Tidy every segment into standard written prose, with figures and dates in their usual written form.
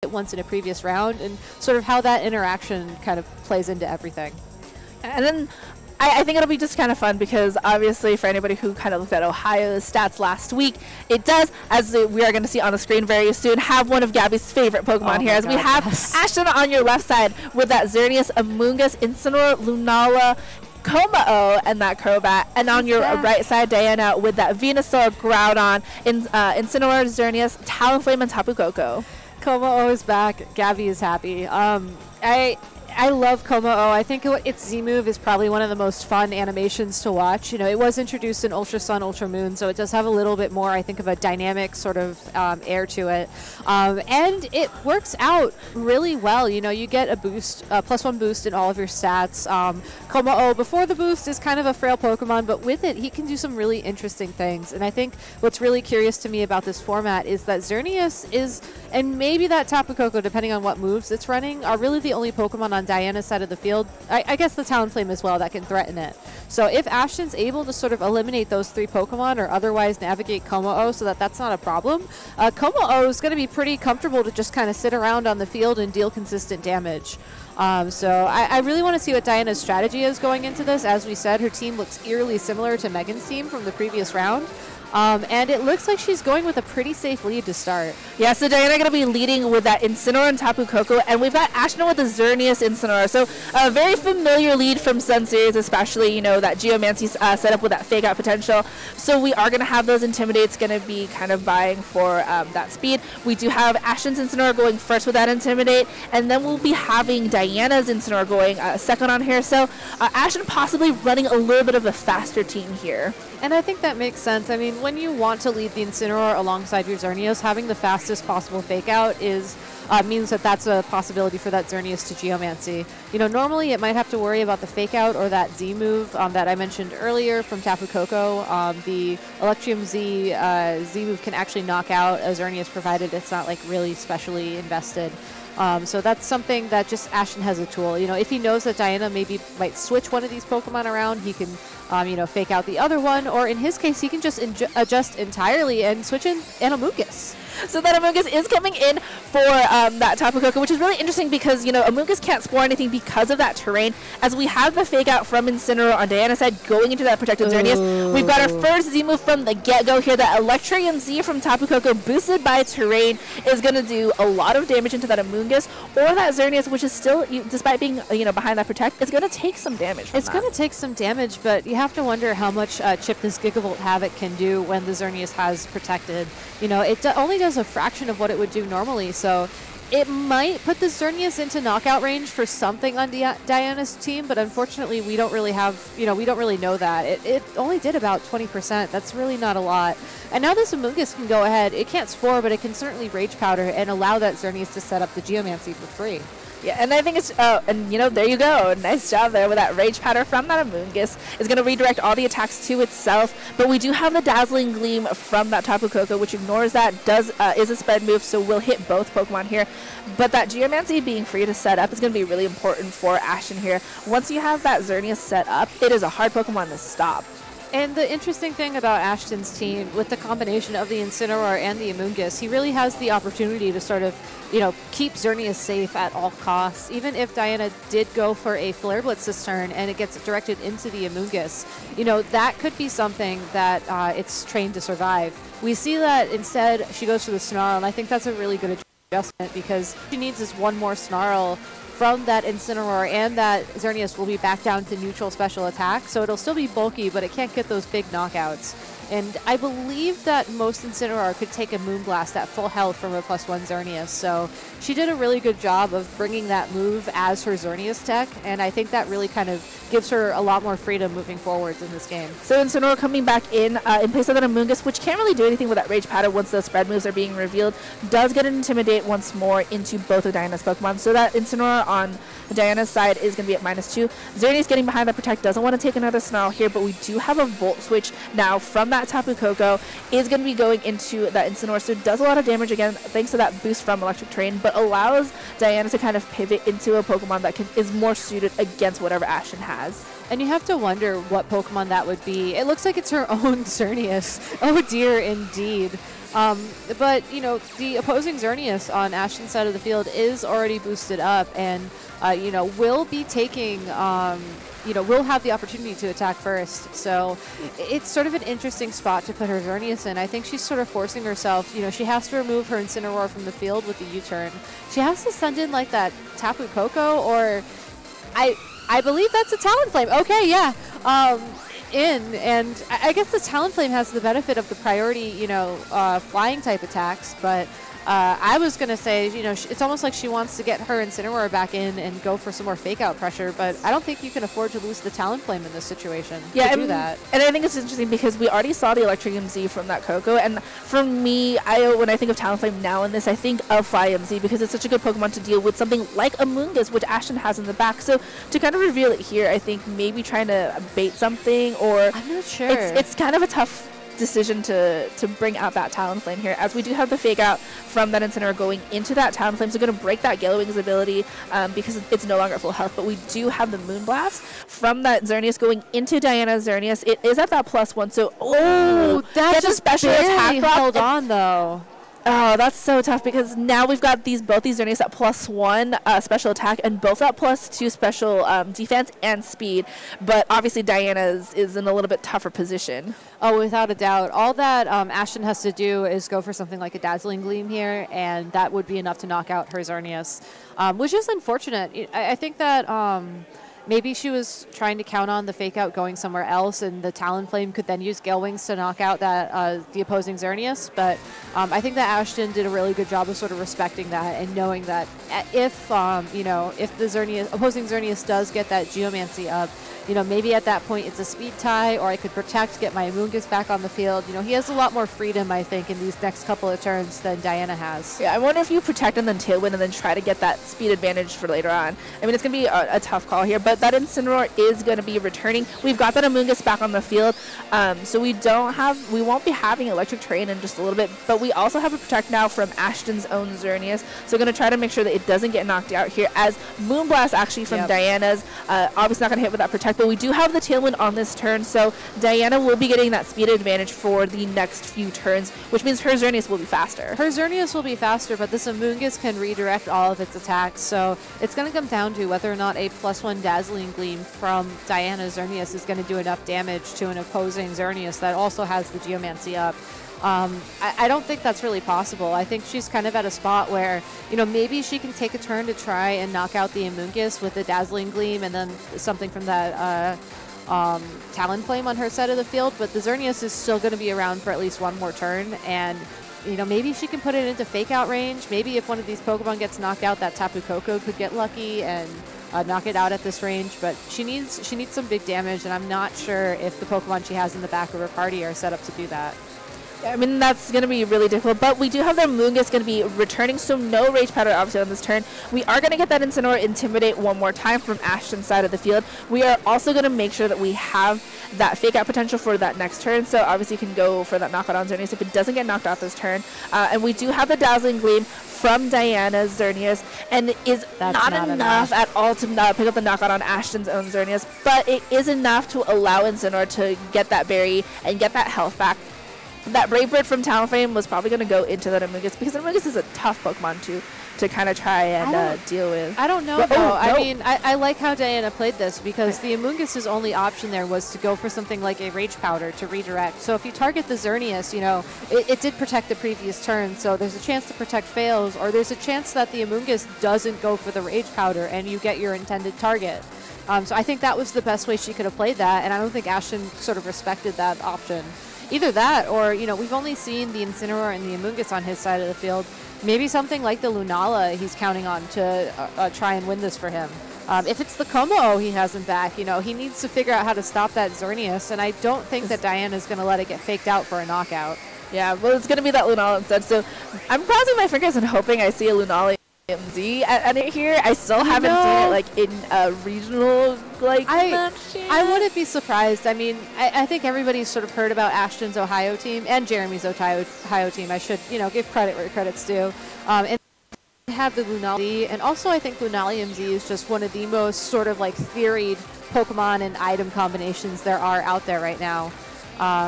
once in a previous round, and sort of how that interaction kind of plays into everything. And then I think it'll be just kind of fun because obviously for anybody who kind of looked at Ohio's stats last week, it does, as we are going to see on the screen very soon, have one of Gabby's favorite Pokemon here. As we have Ashton on your left side with that Xerneas, Amoonguss, Incineroar, Lunala, Como-O, and that Crobat. And on your right side, Diana with that Venusaur, Groudon, Incineroar, Xerneas, Talonflame, and Tapu Koko. Como-O is back. Gabby is happy. I love Como-O. I think its Z-move is probably one of the most fun animations to watch. You know, it was introduced in Ultra Sun, Ultra Moon, so it does have a little bit more, I think, of a dynamic sort of air to it. And it works out really well. You know, you get a boost, +1 boost in all of your stats. Como-O, before the boost, is kind of a frail Pokemon, but with it, he can do some really interesting things. And I think what's really curious to me about this format is that Xerneas is, and maybe that Tapu Koko, depending on what moves it's running, are really the only Pokemon on Diana's side of the field, I guess the Talonflame as well, that can threaten it. So if Ashton's able to sort of eliminate those 3 Pokemon or otherwise navigate Como-O so that that's not a problem, Como-O is going to be pretty comfortable to just kind of sit around on the field and deal consistent damage. So I really want to see what Diana's strategy is going into this. As we said, her team looks eerily similar to Megan's team from the previous round. And it looks like she's going with a pretty safe lead to start. Yeah, so Diana going to be leading with that Incineroar and Tapu Koko, and we've got Ashton with the Xerneas Incineroar. So a very familiar lead from Sun Series, especially, you know, that Geomancy set up with that fake out potential. So we are going to have those Intimidates going to be kind of vying for that speed. We do have Ashton's Incineroar going first with that Intimidate, and then we'll be having Diana's Incineroar going second on here. So Ashton possibly running a little bit of a faster team here. And I think that makes sense. I mean, when you want to lead the Incineroar alongside your Xerneas, having the fastest possible fake out is means that that's a possibility for that Xerneas to Geomancy. You know, normally it might have to worry about the fake out or that Z move that I mentioned earlier from Tapu Koko. The Electrium Z move can actually knock out a Xerneas provided it's not like really specially invested. So that's something that just Ashton has a tool. You know, if he knows that Diana maybe might switch one of these Pokemon around, he can, you know, fake out the other one. Or in his case, he can just adjust entirely and switch in an Amoonguss. So that Amoonguss is coming in for that Tapu Koko, which is really interesting because, you know, Amoonguss can't score anything because of that terrain. As we have the fake out from Incineroar on Diana's side going into that protected Xerneas. We've got our first Z move from the get-go here. That Electrium Z from Tapu Koko boosted by terrain is going to do a lot of damage into that Amoonguss or that Xerneas, which is still, despite being, you know, behind that protect, it's going to take some damage from It's going to take some damage, but you have to wonder how much chip this Gigavolt Havoc can do when the Xerneas has protected. You know, it only does a fraction of what it would do normally, so it might put the Xerneas into knockout range for something on Diana's team, but unfortunately we don't really have, you know, we don't really know that. It only did about 20%. That's really not a lot. And now this Amoonguss can go ahead. It can't Spore, but it can certainly Rage Powder and allow that Xerneas to set up the Geomancy for free. Yeah, and I think it's, and you know, there you go. Nice job there with that Rage Powder from that Amoonguss. It's going to redirect all the attacks to itself, but we do have the Dazzling Gleam from that Tapu Koko, which ignores that, is a spread move, so we'll hit both Pokemon here. But that Geomancy being free to set up is going to be really important for Ashton here. Once you have that Xerneas set up, it is a hard Pokemon to stop. And the interesting thing about Ashton's team, with the combination of the Incineroar and the Amoonguss, he really has the opportunity to sort of, you know, keep Xerneas safe at all costs. Even if Diana did go for a Flare Blitz this turn and it gets directed into the Amoonguss, you know, that could be something that it's trained to survive. We see that instead she goes for the Snarl, and I think that's a really good adjustment because she needs is one more Snarl from that Incineroar, and that Xerneas will be back down to neutral special attack, so it'll still be bulky, but it can't get those big knockouts. And I believe that most Incineroar could take a Moonblast at full health from a +1 Xerneas, so she did a really good job of bringing that move as her Xerneas tech, and I think that really kind of gives her a lot more freedom moving forwards in this game. So Incineroar coming back in place of that Amoonguss, which can't really do anything with that Rage Powder once those spread moves are being revealed, does get an Intimidate once more into both of Diana's Pokemon, so that Incineroar on Diana's side is going to be at -2. Xerneas getting behind that Protect, doesn't want to take another Snarl here, but we do have a Volt Switch now from that Tapu Koko, is going to be going into that Incineroar, so it does a lot of damage again thanks to that boost from Electric Terrain, but allows Diana to kind of pivot into a Pokemon that is more suited against whatever Ashton has. And you have to wonder what Pokemon that would be. It looks like it's her own Xerneas. Oh dear, indeed. But, you know, the opposing Xerneas on Ashton's side of the field is already boosted up and, you know, will be taking, you know, will have the opportunity to attack first. So it's sort of an interesting spot to put her Xerneas in. I think she's sort of forcing herself, you know, she has to remove her Incineroar from the field with the U-turn. She has to send in like that Tapu Koko, or I believe that's a Talonflame. Okay, yeah. And I guess the Talonflame has the benefit of the priority, you know, flying type attacks, but I was going to say, you know, it's almost like she wants to get her Incineroar back in and go for some more fake-out pressure, but I don't think you can afford to lose the Talonflame in this situation to do that. And I think it's interesting because we already saw the Electric MZ from that Koko, and for me, when I think of Talonflame now in this, I think of Fly MZ because it's such a good Pokemon to deal with something like a Moongus, which Ashton has in the back. So to kind of reveal it here, I think maybe trying to bait something, or I'm not sure. It's kind of a tough decision to bring out that Talonflame here, as we do have the fake out from that Incineroar going into that Talonflame, so going to break that Gale Wings ability because it's no longer at full health. But we do have the Moonblast from that Xerneas going into Diana's Xerneas. It is at that +1, so that's a special attack. Hold on though. Oh, that's so tough because now we've got both these Xerneas at +1 special attack and both at +2 special defense and speed. But obviously Diana's is in a little bit tougher position. Oh, without a doubt. All that Ashton has to do is go for something like a Dazzling Gleam here, and that would be enough to knock out her Xerneas, which is unfortunate. I think that maybe she was trying to count on the fake out going somewhere else, and the Talonflame could then use Gale Wings to knock out that the opposing Xerneas. But I think that Ashton did a really good job of sort of respecting that and knowing that if you know, if the opposing Xerneas does get that Geomancy up, you know, maybe at that point it's a speed tie, or I could protect, get my Moongus back on the field. You know, he has a lot more freedom, I think, in these next couple of turns than Diana has. Yeah, I wonder if you protect and then Tailwind and then try to get that speed advantage for later on. I mean, it's going to be a tough call here, but that Incineroar is going to be returning. We've got that Amoonguss back on the field, so we won't be having Electric Terrain in just a little bit, but we also have a protect now from Ashton's own Xerneas, so going to try to make sure that it doesn't get knocked out here, as Moonblast actually from Diana's, obviously not going to hit with that protect, but we do have the Tailwind on this turn, so Diana will be getting that speed advantage for the next few turns, which means her Xerneas will be faster. Her Xerneas will be faster, but this Amoonguss can redirect all of its attacks, so it's going to come down to whether or not a +1 Dazzling Gleam from Diana's Xerneas is going to do enough damage to an opposing Xerneas that also has the Geomancy up. I don't think that's really possible. I think she's kind of at a spot where, you know, maybe she can take a turn to try and knock out the Amoonguss with the Dazzling Gleam and then something from that Talonflame on her side of the field, but the Xerneas is still going to be around for at least one more turn, and you know, maybe she can put it into fake out range. Maybe if one of these Pokemon gets knocked out, that Tapu Koko could get lucky and knock it out at this range, but she needs some big damage, and I'm not sure if the Pokemon she has in the back of her party are set up to do that. I mean, that's going to be really difficult, but we do have their Moongus going to be returning, so no Rage Powder obviously on this turn. We are going to get that Incineroar Intimidate one more time from Ashton's side of the field. We are also going to make sure that we have that fake out potential for that next turn, so obviously you can go for that knockout on Xerneas if it doesn't get knocked out this turn. And we do have the Dazzling Gleam from Diana's Xerneas, and it is not enough at all to pick up the knockout on Ashton's own Xerneas, but it is enough to allow Incineroar to get that berry and get that health back. That Brave Bird from Talonflame was probably going to go into that Amoonguss because Amoonguss is a tough Pokemon to kind of try and deal with. I don't know, though. I mean, I like how Diana played this because the Amoonguss's only option there was to go for something like a Rage Powder to redirect. So if you target the Xerneas, you know, it did protect the previous turn, so there's a chance to protect fails, or there's a chance that the Amoonguss doesn't go for the Rage Powder and you get your intended target. So I think that was the best way she could have played that, and I don't think Ashton sort of respected that option. Either that, or, you know, we've only seen the Incineroar and the Amoonguss on his side of the field. Maybe something like the Lunala he's counting on to try and win this for him. If it's the Como he has him back, you know, he needs to figure out how to stop that Xerneas, and I don't think that Diana's going to let it get faked out for a knockout. Yeah, well, it's going to be that Lunala instead, so I'm crossing my fingers and hoping I see a Lunala MZ at it here. I still haven't seen it like in a regional I wouldn't be surprised. I mean, I think everybody's sort of heard about Ashton's Ohio team and Jeremy's Ohio team. I should, you know, give credit where credit's due. And have the Lunala, and also I think Lunala MZ is just one of the most sort of like theoried Pokemon and item combinations there are out there right now.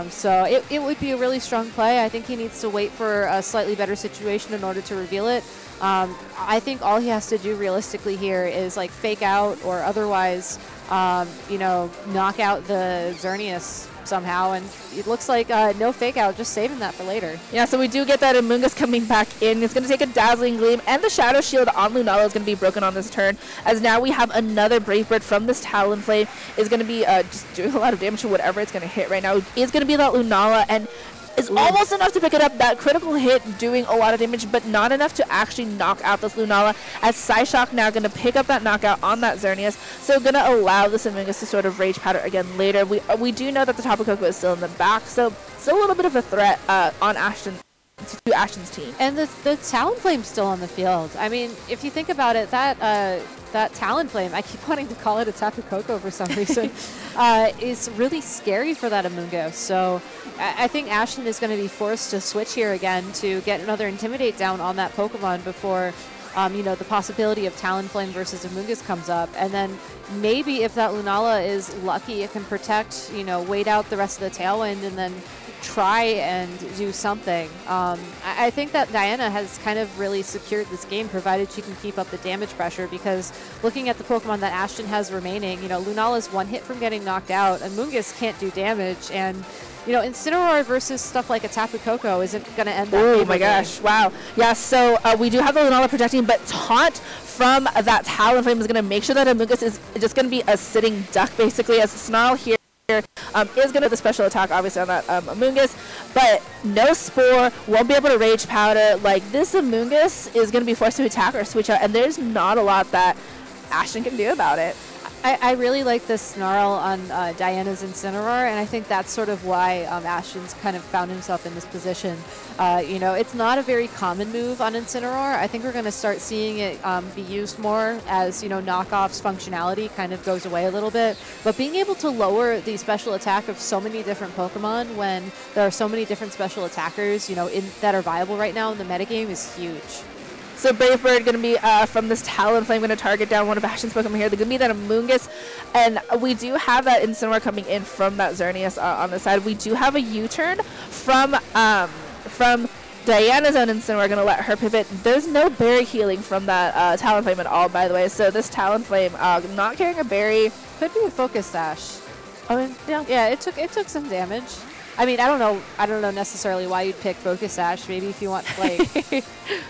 So it would be a really strong play. I think he needs to wait for a slightly better situation in order to reveal it. I think all he has to do realistically here is like fake out or otherwise, you know, knock out the Xerneas somehow, and it looks like no fake out, just saving that for later. Yeah, so we do get that Amoonguss coming back in. It's going to take a Dazzling Gleam, and the Shadow Shield on Lunala is going to be broken on this turn, as now we have another Brave Bird from this Talonflame. Is going to be just doing a lot of damage to whatever it's going to hit right now. Is going to be that Lunala, and is almost enough to pick it up. That critical hit doing a lot of damage, but not enough to actually knock out this Lunala, as Psyshock now going to pick up that knockout on that Xerneas, so going to allow this Amoonguss to sort of Rage Powder again later. We do know that the Tapu Koko is still in the back, so still a little bit of a threat on Ashton, to Ashton's team. And the Talonflame's still on the field. I mean, if you think about it, that Talonflame, I keep wanting to call it a Tapu Koko for some reason, is really scary for that Amoonguss. So I think Ashton is going to be forced to switch here again to get another Intimidate down on that Pokemon before, you know, the possibility of Talonflame versus Amoonguss comes up. And then maybe if that Lunala is lucky, it can protect, you know, wait out the rest of the Tailwind and then try and do something. I think that Diana has kind of really secured this game, provided she can keep up the damage pressure, because looking at the Pokemon that Ashton has remaining, you know, Lunala's one hit from getting knocked out, Amoonguss can't do damage, and you know, Incineroar versus stuff like a Tapu Koko isn't going to end that. Oh my gosh, wow. Yeah, so we do have the Lunala protecting, but Taunt from that Talonflame is going to make sure that Amoonguss is just going to be a sitting duck, basically, as Snarl here is going to the special attack, obviously, on that Amoonguss, but no Spore, won't be able to Rage Powder. Like, this Amoonguss is going to be forced to attack or switch out, and there's not a lot that Ashton can do about it. I really like the Snarl on Diana's Incineroar, and I think that's sort of why Ashton's kind of found himself in this position. You know, it's not a very common move on Incineroar. I think we're going to start seeing it be used more as, you know, knockoff's functionality kind of goes away a little bit. But being able to lower the special attack of so many different Pokemon when there are so many different special attackers, you know, that are viable right now in the metagame is huge. So Brave Bird going to be from this Talonflame, going to target down one of Ashton's Pokemon here. They're going to be that Amoonguss, and we do have that Incineroar coming in from that Xerneas on the side. We do have a U-turn from Diana's own Incineroar, going to let her pivot. There's no berry healing from that Talonflame at all, by the way. So this Talonflame not carrying a berry. Could be a Focus Sash. I mean, yeah. Yeah, it took some damage. I mean, I don't know necessarily why you'd pick Focus Sash. Maybe if you want, like,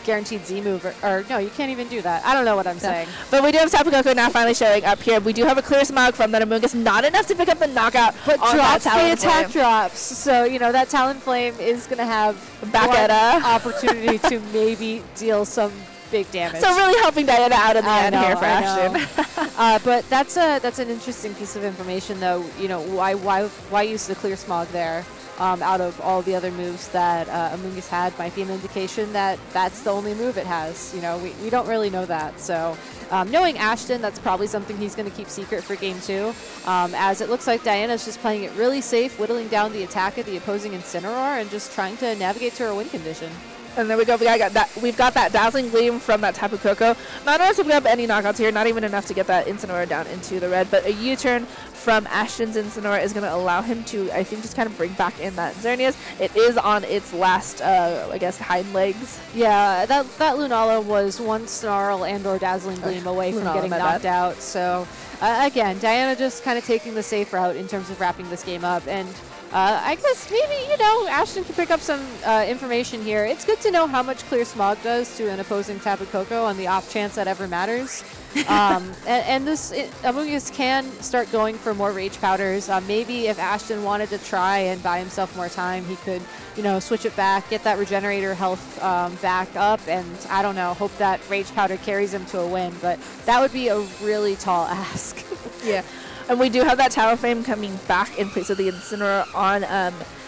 guaranteed Z move, or no, you can't even do that. I don't know what I'm saying. But we do have Tapu Koko now finally showing up here. We do have a Clear Smog from that Amoonguss, not enough to pick up the knockout, but drops the attack Talonflame. drops. So, you know, that Talonflame is going to have Back opportunity to maybe deal some big damage. So really helping Diana out in the end here for Ashton. But that's an interesting piece of information, though. You know, why use the Clear Smog there? Out of all the other moves that Amoonguss had, might be an indication that that's the only move it has. You know, we don't really know that. So knowing Ashton, that's probably something he's going to keep secret for Game 2, as it looks like Diana's just playing it really safe, whittling down the attack of the opposing Incineroar and just trying to navigate to her win condition. And there we go. We've got that Dazzling Gleam from that Tapu Koko. Not enough to pick up any knockouts here. Not even enough to get that Incineroar down into the red. But a U-turn from Ashton's Incineroar is going to allow him to, I think, just kind of bring back in that Xerneas. It is on its last, I guess, hind legs. Yeah, that Lunala was one Snarl and or Dazzling Gleam away from getting knocked out. So, again, Diana just kind of taking the safe route in terms of wrapping this game up. And I guess maybe, you know, Ashton can pick up some information here. It's good to know how much Clear Smog does to an opposing Tapu Koko on the off chance that ever matters. And this Amoonguss can start going for more Rage Powders. Maybe if Ashton wanted to try and buy himself more time, he could, you know, switch it back, get that Regenerator health back up, and I don't know, hope that Rage Powder carries him to a win. But that would be a really tall ask. Yeah. And we do have that Talonflame coming back in place of the Incineroar on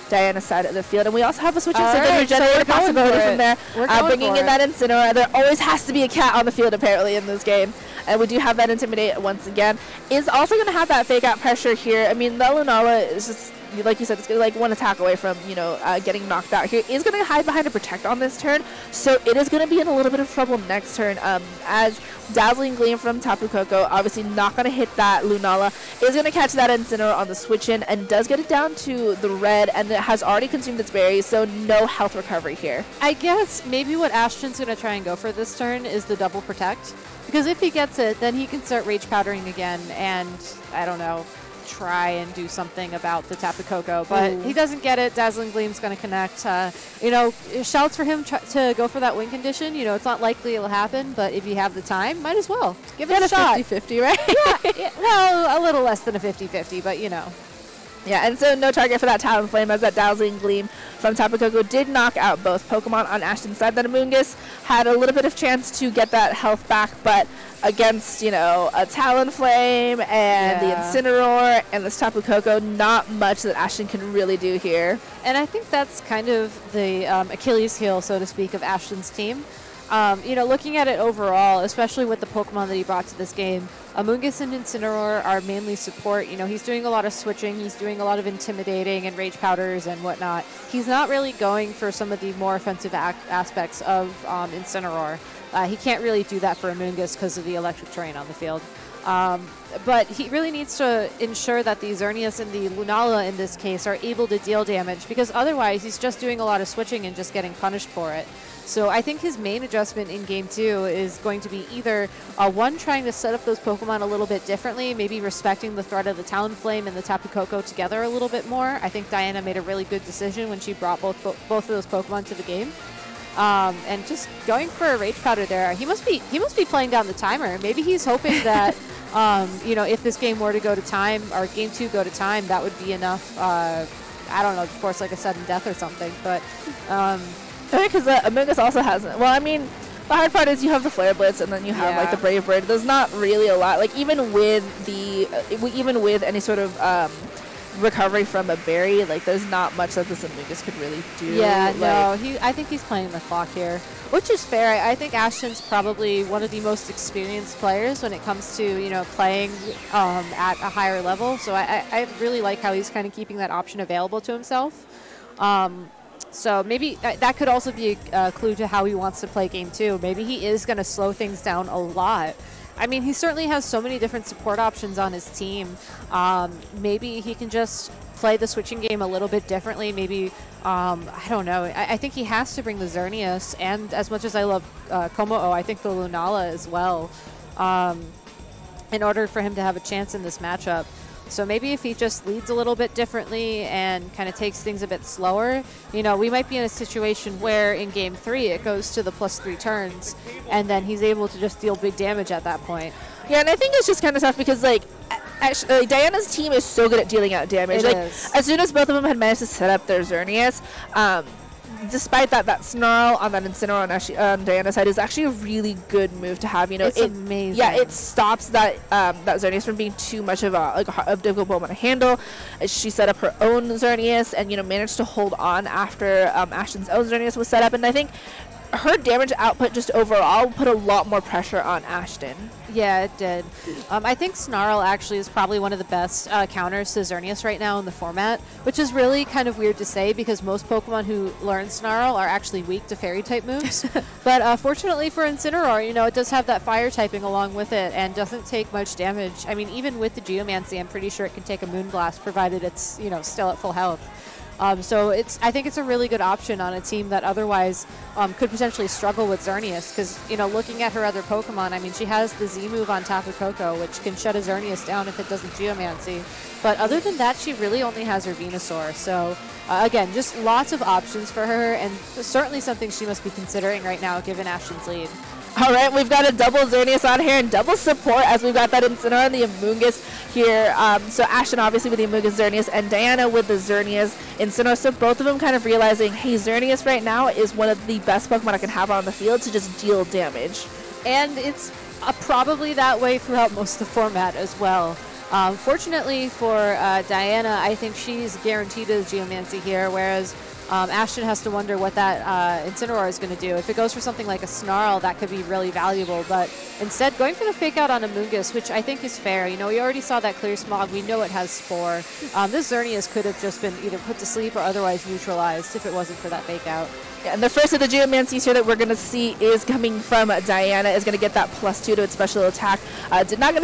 Diana's side of the field. And we also have a switching so the Regenerator possibility from there. Bringing in that Incineroar. There always has to be a cat on the field, apparently, in this game. And we do have that Intimidate once again. Is also going to have that fake out pressure here. I mean, the Lunala is just like you said, it's like one attack away from, you know, getting knocked out here. Is going to hide behind a Protect on this turn, so it is going to be in a little bit of trouble next turn, as Dazzling Gleam from Tapu Koko, obviously not going to hit that Lunala, is going to catch that Incineroar on the switch in, and does get it down to the red, and it has already consumed its berries, so no health recovery here. I guess maybe what Ashton's going to try and go for this turn is the double Protect, because if he gets it, then he can start Rage Powdering again, and, I don't know, try and do something about the Tapu Koko, but he doesn't get it. Dazzling Gleam's going to connect. You know, shouts for him to go for that win condition. You know, it's not likely it'll happen, but if you have the time, might as well. Give it a shot. 50-50, right? Yeah, well, a little less than a 50-50, but you know. Yeah, and so no target for that Talonflame, as that Dazzling Gleam from Tapu Koko did knock out both Pokemon on Ashton's side. That Amoonguss had a little bit of chance to get that health back, but against, you know, a Talonflame and the Incineroar and this Tapu Koko, not much that Ashton can really do here. And I think that's kind of the Achilles heel, so to speak, of Ashton's team. You know, looking at it overall, especially with the Pokemon that he brought to this game, Amoonguss and Incineroar are mainly support. You know, he's doing a lot of switching, he's doing a lot of intimidating and Rage Powders and whatnot. He's not really going for some of the more offensive aspects of Incineroar. He can't really do that for Amoonguss because of the electric terrain on the field. But he really needs to ensure that the Xerneas and the Lunala in this case are able to deal damage, because otherwise he's just doing a lot of switching and just getting punished for it. So I think his main adjustment in Game 2 is going to be either, one, trying to set up those Pokemon a little bit differently, maybe respecting the threat of the Talonflame and the Tapu Koko together a little bit more. I think Diana made a really good decision when she brought both of those Pokemon to the game. And just going for a Rage Powder there. He must be playing down the timer. Maybe he's hoping that, you know, if this game were to go to time, or Game 2 go to time, that would be enough, I don't know, to force like a sudden death or something. But because Amoonguss also hasn't. Well, I mean, the hard part is you have the Flare Blitz, and then you have like the Brave Bird. There's not really a lot. Like even with any sort of recovery from a berry, like there's not much that this Amoonguss could really do. Yeah, no, I think he's playing the clock here, which is fair. I think Ashton's probably one of the most experienced players when it comes to, you know, playing at a higher level. So I really like how he's kind of keeping that option available to himself. So maybe that could also be a clue to how he wants to play Game 2. Maybe he is going to slow things down a lot. I mean, he certainly has so many different support options on his team. Maybe he can just play the switching game a little bit differently. Maybe, I don't know. I think he has to bring the Xerneas, and as much as I love Komo-o, I think the Lunala as well, in order for him to have a chance in this matchup. So maybe if he just leads a little bit differently and kind of takes things a bit slower, you know, we might be in a situation where in Game 3 it goes to the +3 turns, and then he's able to just deal big damage at that point. Yeah, and I think it's just kind of tough because, like, actually, Diana's team is so good at dealing out damage. As soon as both of them had managed to set up their Xerneas, despite that Snarl on that Incineroar on Diana's side is actually a really good move to have. You know, it's amazing. Yeah, it stops that that Xerneas from being too much of a difficult Pokemon to handle. She set up her own Xerneas and, you know, managed to hold on after Ashton's own Xerneas was set up. And I think her damage output just overall put a lot more pressure on Ashton. Yeah, it did. I think Snarl actually is probably one of the best counters to Xerneas right now in the format, which is really kind of weird to say because most Pokemon who learn Snarl are actually weak to Fairy-type moves. But fortunately for Incineroar, you know, it does have that Fire typing along with it and doesn't take much damage. I mean, even with the Geomancy, I'm pretty sure it can take a Moonblast provided it's, you know, still at full health. So I think it's a really good option on a team that otherwise could potentially struggle with Xerneas because, you know, looking at her other Pokemon, I mean, she has the Z move on Tapu Koko, which can shut a Xerneas down if it doesn't Geomancy. But other than that, she really only has her Venusaur. So, again, just lots of options for her, and certainly something she must be considering right now given Ashton's lead. All right, we've got a double Xerneas on here and double support as we've got that Incineroar and the Amoonguss here. So Ashton obviously with the Amoonguss Xerneas and Diana with the Xerneas Incineroar. So both of them kind of realizing, hey, Xerneas right now is one of the best Pokemon I can have on the field to just deal damage. And it's probably that way throughout most of the format as well. Fortunately for Diana, I think she's guaranteed a Geomancy here, whereas Ashton has to wonder what that Incineroar is going to do. If it goes for something like a Snarl, that could be really valuable, but Instead, going for the fake out on Amoonguss, which I think is fair. You know, we already saw that Clear Smog. We know it has Spore. This Xerneas could have just been either put to sleep or otherwise neutralized if it wasn't for that fake out. Yeah, and the first of the Geomancies here that we're going to see is coming from Diana. Is going to get that +2 to its special attack. Has not got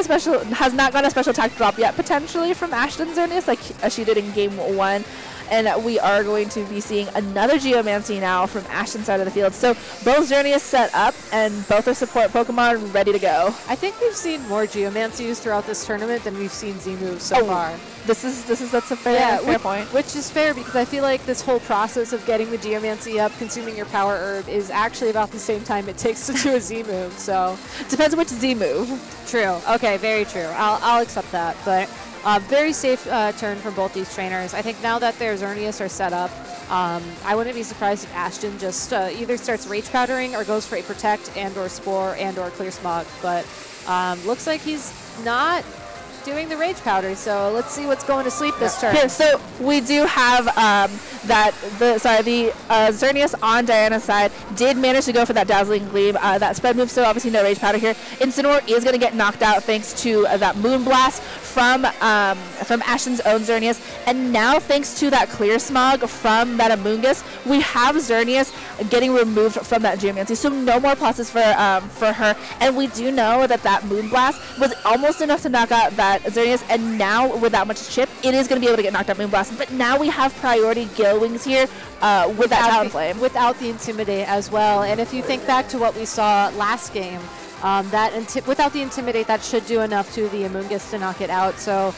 a special attack drop yet, potentially from Ashton Xerneas, like she did in Game 1. And we are going to be seeing another Geomancy now from Ashton's side of the field. So both Xerneas set up, and both are support Pokemon ready to go. I think we've seen more Geomancies throughout this tournament than we've seen Z-moves so far. That's a fair point. Which is fair, because I feel like this whole process of getting the Geomancy up, consuming your Power Herb, is actually about the same time it takes to do a Z-move. So depends which Z-move. True. Okay, very true. I'll accept that. But very safe turn from both these trainers. I think now that their Xerneas are set up, I wouldn't be surprised if Ashton just either starts Rage Powdering or goes for a Protect and/or Spore and/or Clear Smog. But looks like he's not doing the Rage Powder, so let's see what's going to sleep this turn. Here, so we do have the Xerneas on Diana's side did manage to go for that Dazzling Gleam. That spread move, so obviously no Rage Powder here. Incineroar is going to get knocked out thanks to that Moonblast from Ashton's own Xerneas, and now thanks to that Clear Smog from that Amoonguss, we have Xerneas getting removed from that Geomancy, so no more pluses for her. And we do know that Moonblast was almost enough to knock out that Xerneas, and now with that much chip, it is going to be able to get knocked out Moonblast. But now we have priority Gale Wings here with that Talonflame. Without the Intimidate as well. And if you think back to what we saw last game, without the Intimidate, that should do enough to the Amoonguss to knock it out. So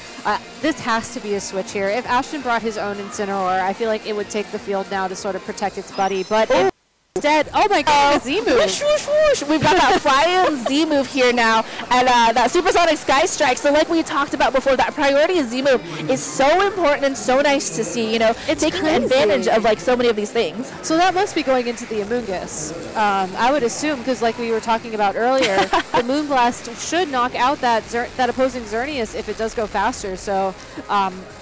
this has to be a switch here. If Ashton brought his own Incineroar, I feel like it would take the field now to sort of protect its buddy. But instead, oh my god, Z move. Whoosh, whoosh, whoosh. We've got that fly-in Z move here now, and that Supersonic Sky Strike. So like we talked about before, that priority Z move is so important and so nice to see. You know, it's taking advantage of like so many of these things. So that must be going into the Amoonguss. I would assume, because like we were talking about earlier, the Moonblast should knock out that opposing Xerneas if it does go faster. So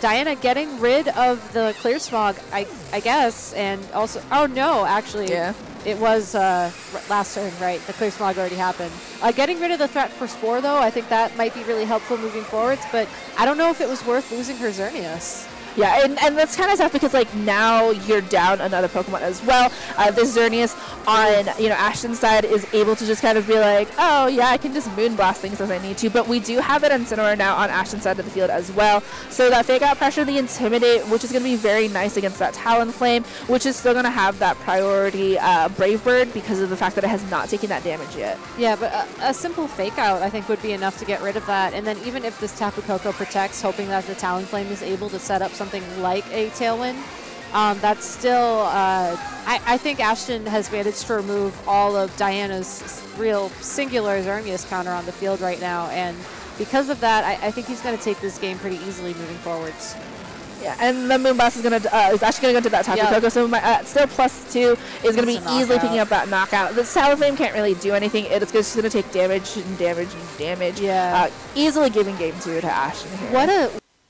Diana getting rid of the Clear Smog, I guess, and also, oh no, actually. Yeah. It was last turn, right? The Clear Smog already happened. Getting rid of the threat for Spore, though, I think that might be really helpful moving forwards, but I don't know if it was worth losing her Xerneas. Yeah, and that's kind of tough because like now you're down another Pokemon as well. This Xerneas on Ashton's side is able to just kind of be like, oh yeah, I can just Moonblast things as I need to. But we do have that Incineroar now on Ashton's side of the field as well. So that Fake Out Pressure, the Intimidate, which is going to be very nice against that Talonflame, which is still going to have that priority Brave Bird because of the fact that it has not taken that damage yet. Yeah, but a simple Fake Out I think would be enough to get rid of that. And then even if this Tapu Koko protects, hoping that the Talonflame is able to set up something like a Tailwind, that's still, I think Ashton has managed to remove all of Diana's real singular Xerneas counter on the field right now, and because of that, I think he's going to take this game pretty easily moving forwards. Yeah, and the Moonblast is actually going to go to that Tapu Koko, so still +2 is going to be easily picking up that knockout. The Talonflame can't really do anything. It's just going to take damage and damage and damage. Yeah. Easily giving Game 2 to Ashton here.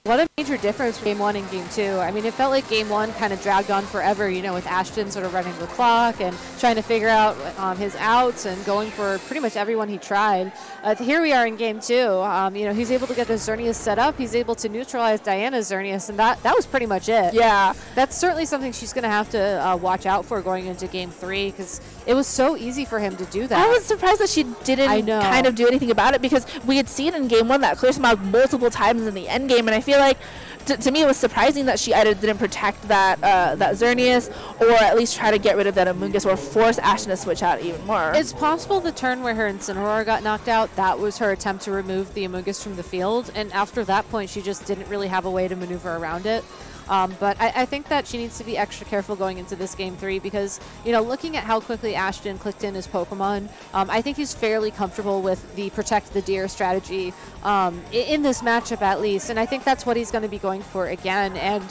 What a major difference from Game 1 and Game 2. I mean, it felt like Game 1 kind of dragged on forever, with Ashton sort of running the clock and trying to figure out his outs and going for pretty much everyone he tried. Here we are in Game 2. He's able to get the Xerneas set up. He's able to neutralize Diana's Xerneas, and that was pretty much it. Yeah. That's certainly something she's going to have to watch out for going into Game 3, because it was so easy for him to do that. I was surprised that she didn't kind of do anything about it, because we had seen in Game 1 that Clear Smog multiple times in the end game, and I feel like to me it was surprising that she either didn't protect that Xerneas or at least try to get rid of that Amoonguss or force Ashton to switch out even more. It's possible the turn where her Incineroar got knocked out, that was her attempt to remove the Amoonguss from the field, and after that point she just didn't really have a way to maneuver around it. But I think that she needs to be extra careful going into this Game 3 because, looking at how quickly Ashton clicked in his Pokemon, I think he's fairly comfortable with the Protect the Deer strategy in this matchup at least. And I think that's what he's going to be going for again. And,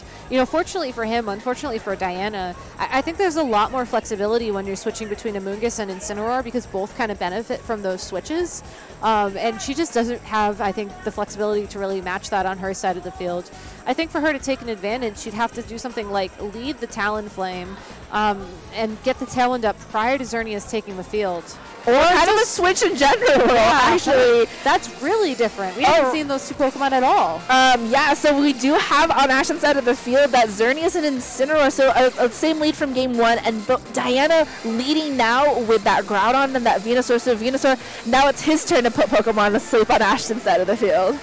fortunately for him, unfortunately for Diana, I think there's a lot more flexibility when you're switching between Amoonguss and Incineroar because both kind of benefit from those switches. And she just doesn't have, I think, the flexibility to really match that on her side of the field. I think for her to take an advantage, she'd have to do something like lead the Talonflame and get the Tailwind up prior to Xerneas taking the field. Or kind of a switch in general, actually. That's really different. We haven't seen those two Pokemon at all. Yeah, so we do have on Ashton's side of the field that Xerneas and Incineroar, so a same lead from game 1, and Diana leading now with that Groudon and that Venusaur. So Venusaur, now it's his turn to put Pokemon to sleep on Ashton's side of the field.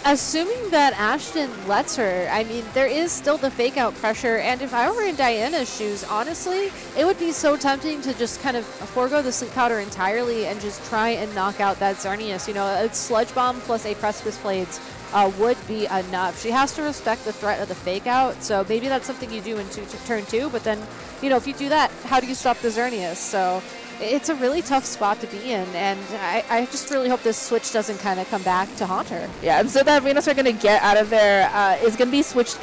Assuming that Ashton lets her, I mean, there is still the fake out pressure, and if I were in Diana's shoes, honestly, it would be so tempting to just kind of forego the sleep powder entirely and just try and knock out that Xerneas. You know, a Sludge Bomb plus a Precipice Blades would be enough. She has to respect the threat of the fake out, so maybe that's something you do in turn 2, but then, you know, if you do that, how do you stop the Xerneas? So it's a really tough spot to be in, and I just really hope this switch doesn't kind of come back to haunt her. Yeah, and so that Venusaur going to get out of there is going to be switched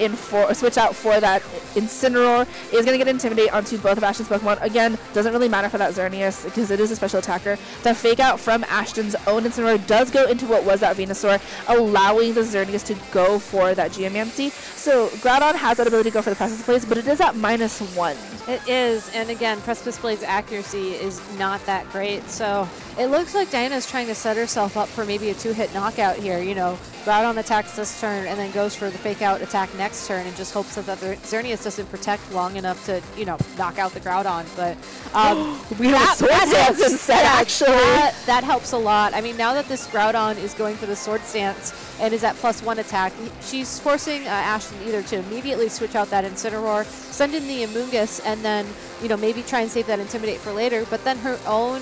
out for that Incineroar. Is going to get Intimidate onto both of Ashton's Pokemon. Again, doesn't really matter for that Xerneas because it is a special attacker. The fake out from Ashton's own Incineroar does go into what was that Venusaur, allowing the Xerneas to go for that Geomancy. So Groudon has that ability to go for the Precipice Blades, but it is at -1. It is, and again, Precipice Blade's accuracy is not that great, so it looks like Diana's trying to set herself up for maybe a 2-hit knockout here. You know, Groudon attacks this turn and then goes for the fake out attack next turn and just hopes that the Xerneas doesn't protect long enough to, you know, knock out the Groudon. But we have Sword Stance instead, actually. That helps a lot. I mean, now that this Groudon is going for the Sword Stance and is at +1 attack, she's forcing Ashton either to immediately switch out that Incineroar, send in the Amoonguss, and then, you know, maybe try and save that Intimidate for later, but then her own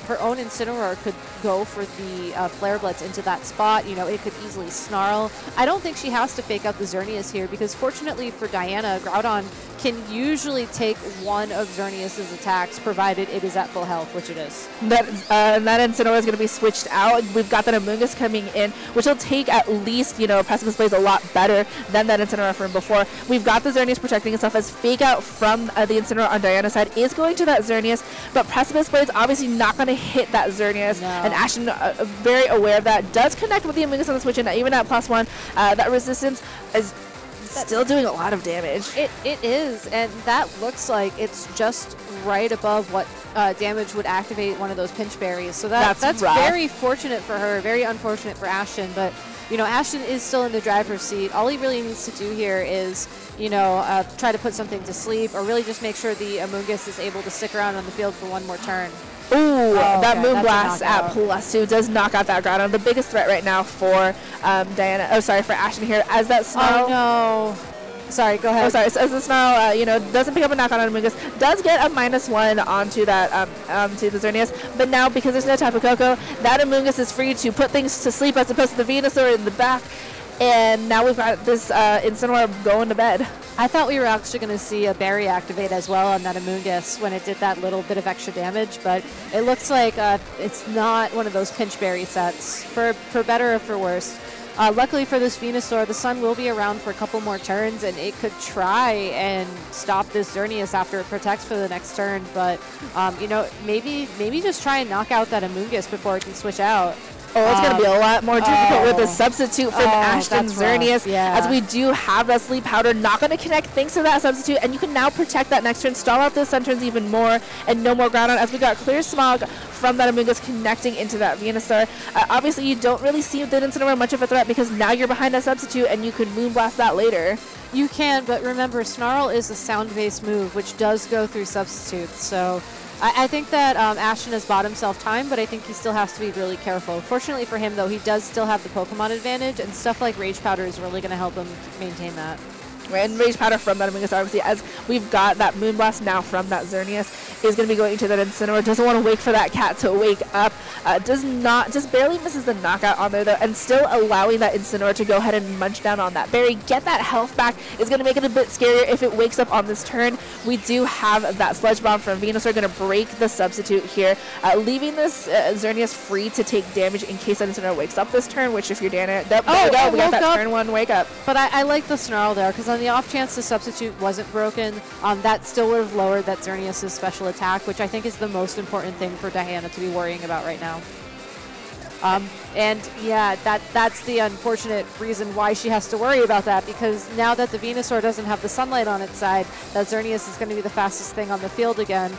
Incineroar could go for the Flare Blitz into that spot. You know, it could easily Snarl. I don't think she has to fake out the Xerneas here because fortunately for Diana, Groudon can usually take one of Xerneas' attacks provided it is at full health, which it is. That Incineroar is going to be switched out. We've got that Amoonguss coming in, which will take at least, you know, Precipice Blades a lot better than that Incineroar from before. We've got the Xerneas protecting itself as fake out from the Incineroar on Diana's side is going to that Xerneas, but Precipice Blades obviously not going to hit that Xerneas, and Ashton, very aware of that, does connect with the Amoonguss on the switch, and even at +1, that resistance is still doing a lot of damage. It is, and that looks like it's just right above what damage would activate one of those pinch berries. So that's very fortunate for her, very unfortunate for Ashton. But, you know, Ashton is still in the driver's seat. All he really needs to do here is, you know, try to put something to sleep or really just make sure the Amoonguss is able to stick around on the field for one more turn. Ooh, that Moonblast at +2 does knock out that Groudon. The biggest threat right now for for Ashton here as that Snarl. Oh no. Sorry, go ahead. Oh, sorry. As the Snarl, you know, doesn't pick up a knockout on Amoonguss, does get a -1 onto that, to the Xerneas. But now, because there's no Tapu Koko, that Amoonguss is free to put things to sleep as opposed to the Venusaur in the back. And now we've got this Incineroar going to bed. I thought we were actually going to see a berry activate as well on that Amoonguss when it did that little bit of extra damage, but it looks like it's not one of those pinch berry sets, for better or for worse. Luckily for this Venusaur, the sun will be around for a couple more turns, and it could try and stop this Xerneas after it protects for the next turn, but you know, maybe just try and knock out that Amoonguss before it can switch out. Oh, it's going to be a lot more difficult with the substitute from Ashton Xerneas, as we do have that Sleep Powder. Not going to connect thanks to that substitute, and you can now protect that next turn, stall out those sun turns even more, and no more Groudon as we got Clear Smog from that Amoonguss connecting into that Venusaur. Obviously, you don't really see the Incineroar much of a threat because now you're behind a substitute, and you could Moonblast that later. You can, but remember, Snarl is a sound-based move, which does go through substitutes, so I think that Ashton has bought himself time, but I think he still has to be really careful. Fortunately for him, though, he does still have the Pokemon advantage, and stuff like Rage Powder is really going to help him maintain that. And Rage Powder from that Amoonguss, obviously, as we've got that Moonblast now from that Xerneas, is going to be going into that Incineroar. Doesn't want to wait for that cat to wake up. Just barely misses the knockout on there, though, and still allowing that Incineroar to go ahead and munch down on that berry. Get that health back is going to make it a bit scarier if it wakes up on this turn. We do have that Sludge Bomb from Venusaur going to break the substitute here, leaving this Xerneas free to take damage in case that Incineroar wakes up this turn, which if you're Dana, we got that turn 1 wake up. But I like the Snarl there, because on the off chance the substitute wasn't broken, that still would have lowered that Xerneas' special attack, which I think is the most important thing for Diana to be worrying about right now. And yeah, that's the unfortunate reason why she has to worry about that, because now that the Venusaur doesn't have the sunlight on its side, that Xerneas is going to be the fastest thing on the field again.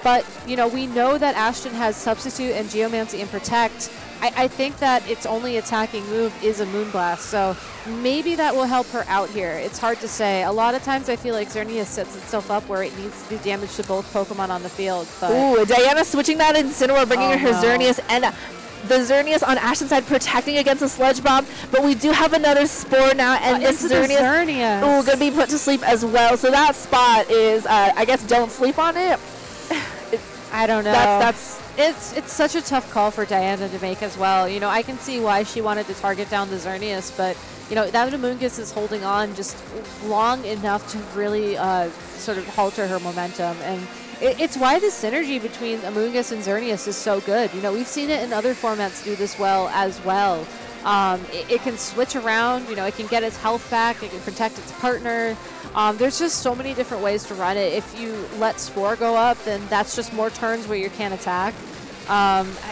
But, you know, we know that Ashton has Substitute and Geomancy and Protect. I think that its only attacking move is a Moonblast, so maybe that will help her out here. It's hard to say. A lot of times I feel like Xerneas sets itself up where it needs to do damage to both Pokemon on the field. But ooh, Diana switching that Incineroar, bringing her Xerneas, and the Xerneas on Ashton's side protecting against a Sludge Bomb, but we do have another Spore now, and this Xerneas, ooh, gonna be put to sleep as well. So that spot is, I guess, don't sleep on it. I don't know. It's such a tough call for Diana to make as well. You know, I can see why she wanted to target down the Xerneas, but you know, that Amoonguss is holding on just long enough to really sort of halter her momentum, and it's why the synergy between Amoonguss and Xerneas is so good. You know, we've seen it in other formats do this well as well. It can switch around, you know, it can get its health back, it can protect its partner. There's just so many different ways to run it. If you let Spore go up, then that's just more turns where you can't attack.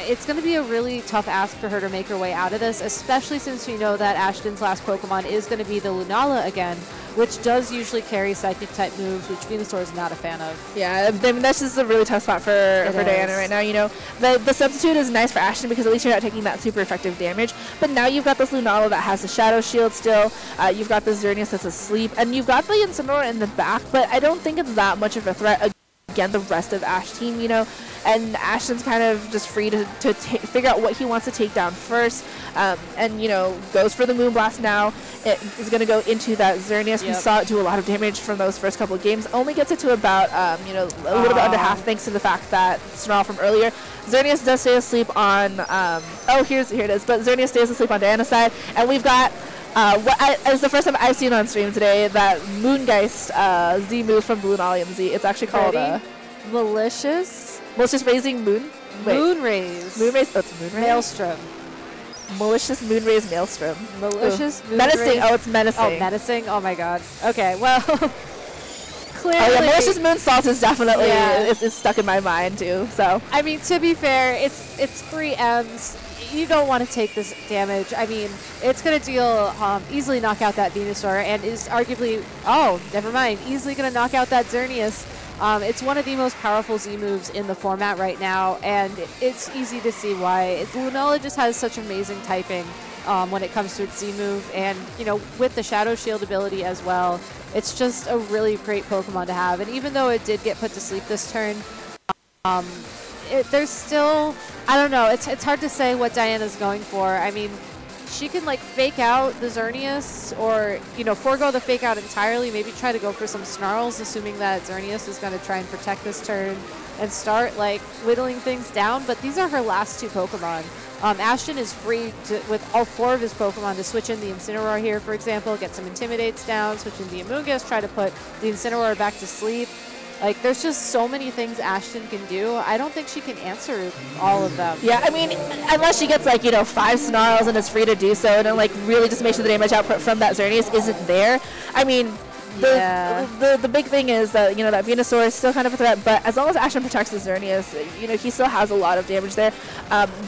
It's going to be a really tough ask for her to make her way out of this, especially since we know that Ashton's last Pokemon is going to be the Lunala again, which does usually carry Psychic-type moves, which Venusaur is not a fan of. Yeah, I mean, that's just a really tough spot for Diana right now. You know, the Substitute is nice for Ashton because at least you're not taking that super effective damage, but now you've got this Lunala that has the Shadow Shield still, you've got the Xerneas that's asleep, and you've got the Incineroar in the back, but I don't think it's that much of a threat against the rest of Ash team, you know, and Ashton's kind of just free to figure out what he wants to take down first, and, you know, goes for the Moonblast now. It is going to go into that Xerneas. Yep. We saw it do a lot of damage from those first couple of games. Only gets it to about, you know, a little bit under half thanks to the fact that Snarl from earlier. Xerneas does stay asleep on, here it is, but Xerneas stays asleep on Diana's side, and we've got it's the first time I've seen on stream today that Moongeist Z move from Lunala Z. It's actually called Malicious Raising Moon. Wait. Moonraze. Moonraze. Oh, it's Moonraze. Maelstrom. Malicious Moonraze Maelstrom. Malicious Moonraze. Menacing. Oh, it's menacing. Oh, menacing. Oh my God. Okay. Well, clearly. Oh yeah, Malicious Moonsault is definitely it's stuck in my mind too. So I mean, to be fair, it's 3 M's. You don't want to take this damage. I mean, it's going to deal, easily knock out that Venusaur, and is arguably, never mind, easily going to knock out that Xerneas. It's one of the most powerful Z moves in the format right now, and it's easy to see why. Lunala just has such amazing typing when it comes to its Z move, and, you know, with the Shadow Shield ability as well, it's just a really great Pokemon to have. And even though it did get put to sleep this turn, there's still, I don't know, it's hard to say what Diana's going for. I mean, she can like fake out the Xerneas, or, you know, forego the fake out entirely, maybe try to go for some Snarls, assuming that Xerneas is going to try and protect this turn and start like whittling things down. But these are her last 2 Pokemon. Ashton is free to, with all 4 of his Pokemon, to switch in the Incineroar here, for example, get some Intimidates down, switch in the Amoonguss, try to put the Incineroar back to sleep. Like, there's just so many things Ashton can do. I don't think she can answer all of them. Yeah, I mean, unless she gets, like, you know, 5 Snarls and is free to do so, and then, like, really just make sure the damage output from that Xerneas isn't there. I mean, the big thing is that, you know, that Venusaur is still kind of a threat, but as long as Ashton protects the Xerneas, you know, he still has a lot of damage there.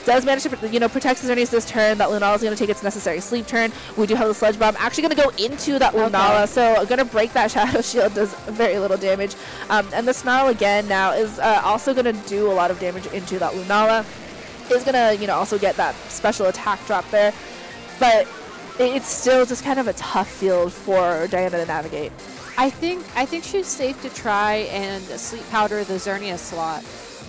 Does manage to, you know, protect the Xerneas this turn. That Lunala is going to take its necessary sleep turn. We do have the Sludge Bomb actually going to go into that Lunala, so going to break that Shadow Shield, does very little damage. And the Snarl again now is also going to do a lot of damage into that Lunala. Is going to, you know, also get that special attack drop there, but it's still just kind of a tough field for Diana to navigate. I think she's safe to try and sleep powder the Xerneas slot,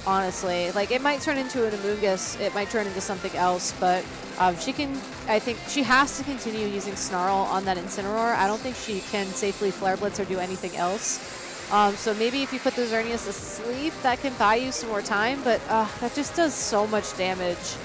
honestly. Like, it might turn into an Amoonguss, it might turn into something else, but I think she has to continue using Snarl on that Incineroar. I don't think she can safely Flare Blitz or do anything else. So maybe if you put the Xerneas asleep, that can buy you some more time, but that just does so much damage.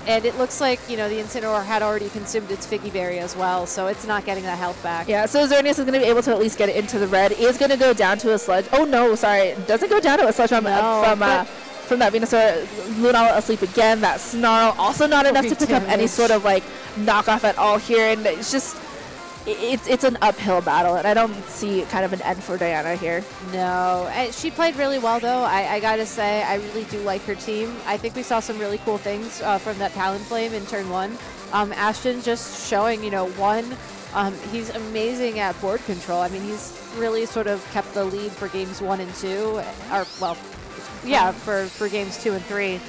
And it looks like, you know, the Incineroar had already consumed its Figgy Berry as well, so it's not getting that health back. Yeah, so Xerneas is going to be able to at least get it into the red. Is going to go down to a Sludge. Oh, no, sorry. It doesn't go down to a Sludge from that Venusaur. Lunala asleep again. That Snarl also not enough to pick up any sort of, like, knockoff at all here. And it's just, it's an uphill battle, and I don't see kind of an end for Diana here. No, she played really well though. I gotta say, I really do like her team. I think we saw some really cool things from that Talonflame in turn 1. Ashton just showing, you know, he's amazing at board control. I mean, he's really sort of kept the lead for games 1 and 2, or well, yeah, for games 2 and 3.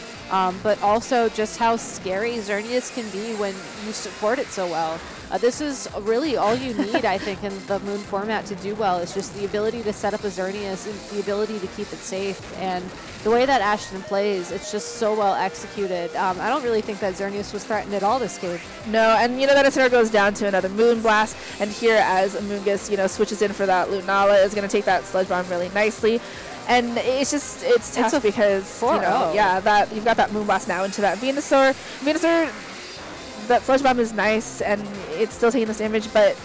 But also just how scary Xerneas can be when you support it so well. This is really all you need, I think, in the Moon format to do well. It's just the ability to set up a Xerneas and the ability to keep it safe. And the way that Ashton plays, it's just so well executed. I don't really think that Xerneas was threatened at all this game. No, and you know that Incineroar goes down to another Moon Blast, and here as Amoonguss, you know, switches in for that Lunala, is going to take that Sludge Bomb really nicely. And it's tough because, you know, yeah, that you've got that Moon Blast now into that Venusaur. Venusaur, that Sludge Bomb is nice, and it's still taking this damage, but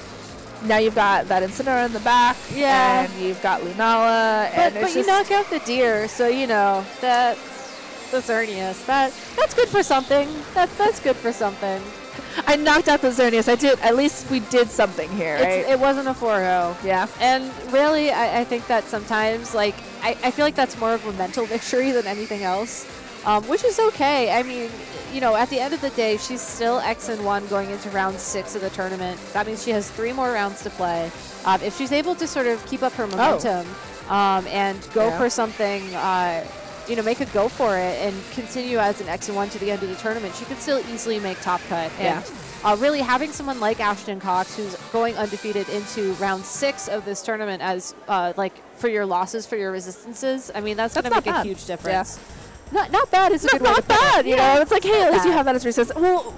now you've got that Incineroar in the back, yeah, and you've got Lunala, and but you knock out the deer, so you know that the Xerneas, that's good for something. That's good for something. I knocked out the Xerneas. I did. At least we did something here, right? It wasn't a 4-0. Yeah. And really, I think that sometimes, like, I feel like that's more of a mental victory than anything else, which is okay. I mean, you know, at the end of the day, she's still X-1 going into round 6 of the tournament. That means she has 3 more rounds to play. If she's able to sort of keep up her momentum and go for something, you know, make a go for it and continue as an X-1 to the end of the tournament, she could still easily make top cut. And really having someone like Ashton Cox, who's going undefeated into round 6 of this tournament as, like, for your losses, for your resistances, I mean, that's going to make a huge difference. Yeah. Not bad is a good way to put it. You know, it's like, hey, at least you have that as resistance. Well,